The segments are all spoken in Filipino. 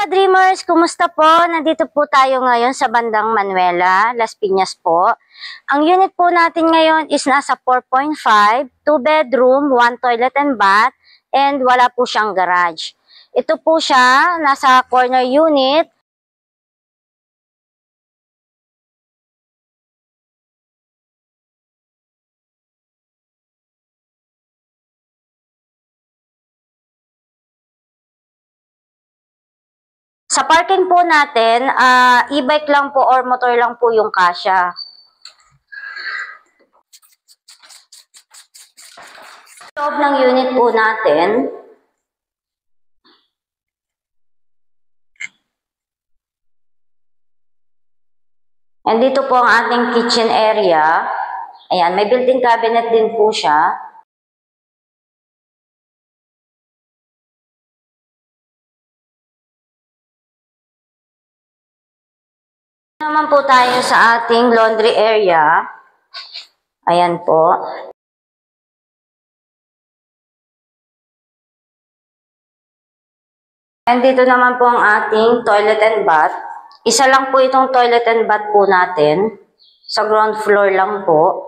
ka-dreamers, kumusta po? Nandito po tayo ngayon sa bandang Manuela, Las Piñas po. Ang unit po natin ngayon is nasa 4.5, 2 bedroom, 1 toilet and bath, and wala po siyang garage. Ito po siya, nasa corner unit. Sa parking po natin, e-bike lang po or motor lang po yung kasya. Loob ng unit po natin. And dito po ang ating kitchen area. Ayan, may built-in cabinet din po siya. Naman po tayo sa ating laundry area. Ayan po. And dito naman po ang ating toilet and bath. Isa lang po itong toilet and bath po natin. Sa ground floor lang po.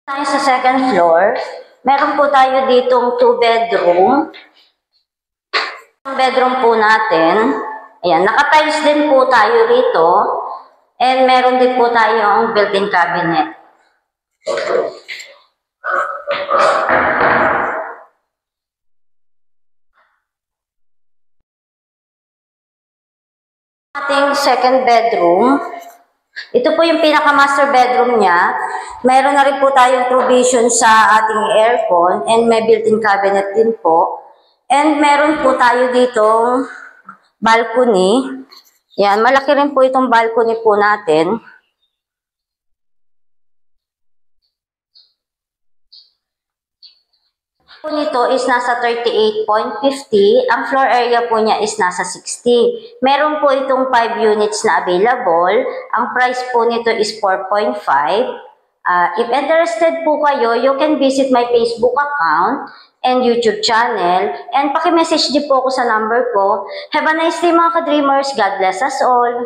Tayo sa second floor. Meron po tayo ditong 2 bedroom. Ang bedroom po natin. Ayan, naka-tiles din po tayo rito. And meron din po tayong built-in cabinet. Ating second bedroom. Ito po yung pinaka-master bedroom niya. Meron na rin po tayong provision sa ating aircon and may built-in cabinet din po. And meron po tayo ditong balcony. Yan, malaki rin po itong balcony po natin. Nito is nasa 38.50. Ang floor area po niya is nasa 60. Meron po itong 5 units na available. Ang price po nito is 4.5. If interested po kayo, you can visit my Facebook account and YouTube channel. And paki-message din po ako sa number ko. Have a nice day mga ka-dreamers. God bless us all.